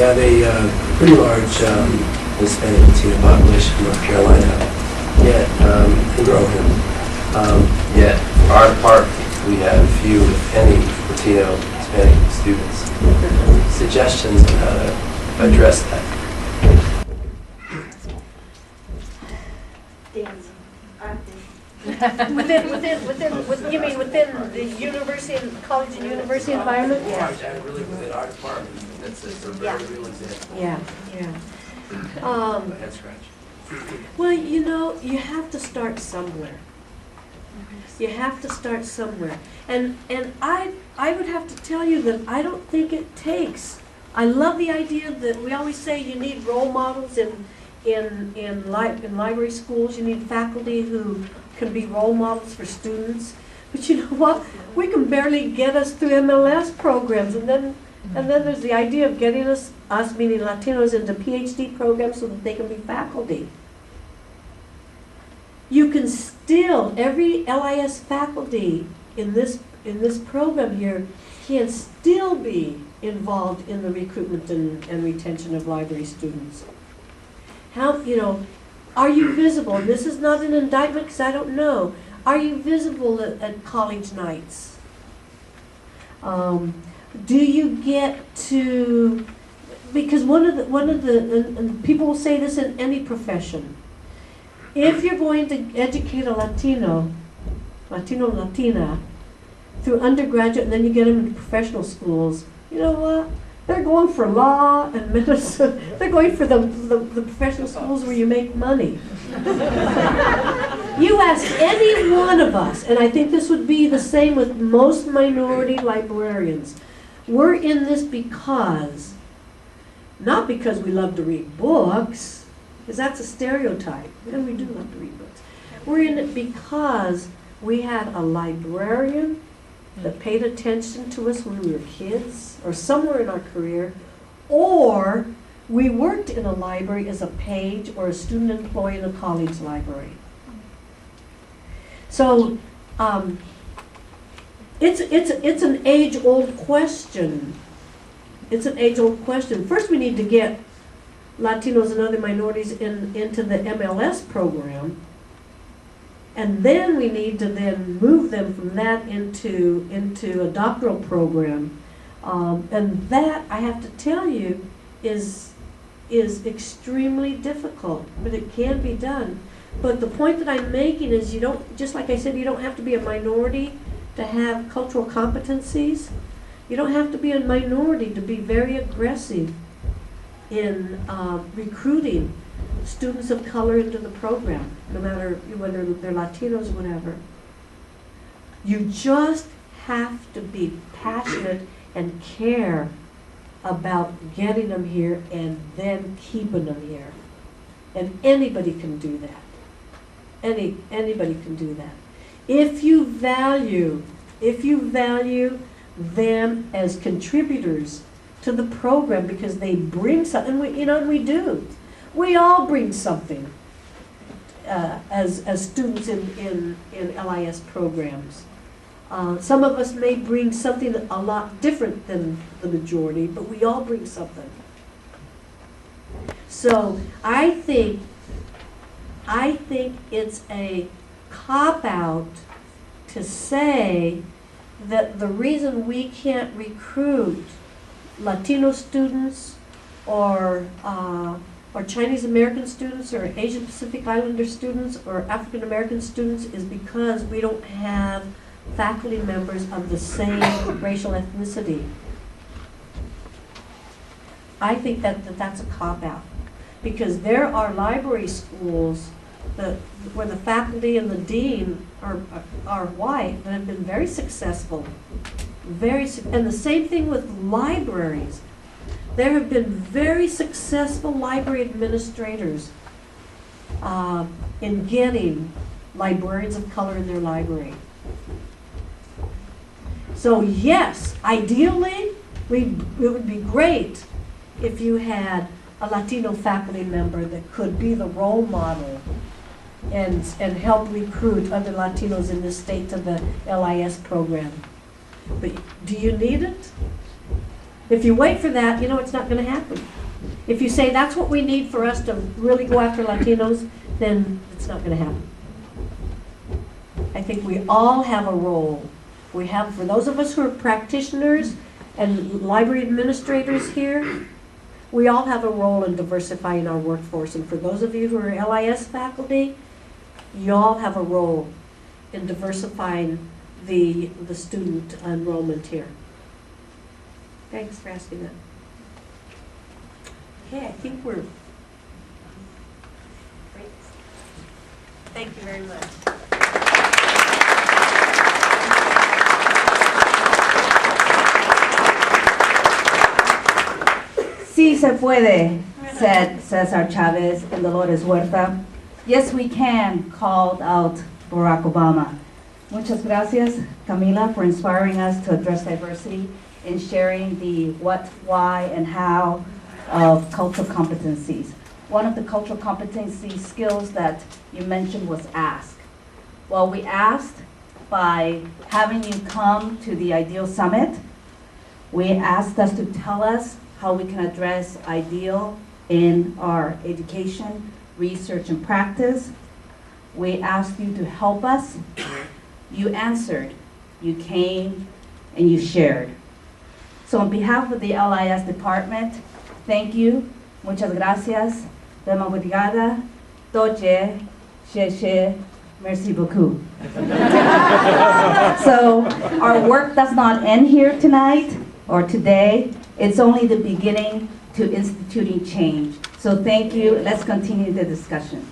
have a pretty large Hispanic Latino population in North Carolina, yet and growing. Yet our department, we have few, if any, Latino Hispanic students. Suggestions on how to address that? You mean within the university and college and university environment? Yeah. Really within our department. That's a very real example. Yeah, yeah. Head scratch. Well, you know, you have to start somewhere. You have to start somewhere. And I would have to tell you that I don't think it takes. I love the idea that we always say you need role models in library schools. You need faculty who can be role models for students. But you know what? We can barely get us through MLS programs, and then there's the idea of getting us meaning Latinos, into PhD programs so that they can be faculty. You can still, every LIS faculty in this program here can still be involved in the recruitment and retention of library students. How, you know, are you visible? And this is not an indictment because I don't know. Are you visible at college nights? Do you get to, because one of the and people will say this in any profession, if you're going to educate a Latino, Latina, through undergraduate and then you get them into professional schools, you know what? They're going for law and medicine. They're going for the professional schools where you make money. You ask any one of us, and I think this would be the same with most minority librarians. We're in this because, not because we love to read books, because that's a stereotype, and we do love to read books. We're in it because we had a librarian that paid attention to us when we were kids, or somewhere in our career, or we worked in a library as a page or a student employee in a college library. So it's an age-old question. It's an age-old question. First, we need to get Latinos and other minorities into the MLS program. And then we need to then move them from that into a doctoral program. And that, I have to tell you, is extremely difficult, but it can be done. But the point that I'm making is you don't, just like I said, you don't have to be a minority to have cultural competencies. You don't have to be a minority to be very aggressive in recruiting students of color into the program, no matter whether they're Latinos or whatever. You just have to be passionate and care about getting them here and then keeping them here. And anybody can do that. Anybody can do that. If you value them as contributors to the program because they bring something, and we do. We all bring something as students in LIS programs. Some of us may bring something a lot different than the majority, but we all bring something. So I think it's a cop-out to say that the reason we can't recruit Latino students or Chinese American students or Asian Pacific Islander students or African American students is because we don't have faculty members of the same racial ethnicity. I think that's a cop-out, because there are library schools where the faculty and the dean are white that have been very successful. And the same thing with libraries. There have been very successful library administrators in getting librarians of color in their library. So yes, ideally, it would be great if you had a Latino faculty member that could be the role model and help recruit other Latinos in the state to the LIS program. But do you need it? If you wait for that, it's not going to happen. If you say that's what we need for us to really go after Latinos, then it's not going to happen. I think we all have a role. We have, for those of us who are practitioners and library administrators here, we all have a role in diversifying our workforce. And for those of you who are LIS faculty, you all have a role in diversifying the student enrollment here. Thanks for asking that. Okay, I think we're great. Thank you very much. Sí se puede, said Cesar Chavez in Dolores Huerta. Yes, we can, called out Barack Obama. Muchas gracias, Camila, for inspiring us to address diversity and sharing the what, why, and how of cultural competencies. One of the cultural competency skills that you mentioned was ask. Well, we asked by having you come to the iDEALS Summit. We asked us to tell us how we can address iDEAL in our education, research, and practice. We asked you to help us. You answered. You came and you shared. So on behalf of the LIS department, thank you. Muchas gracias. Dema obrigada. Toche. Xie. Merci beaucoup. So our work does not end here tonight or today. It's only the beginning to instituting change. So thank you. Let's continue the discussion.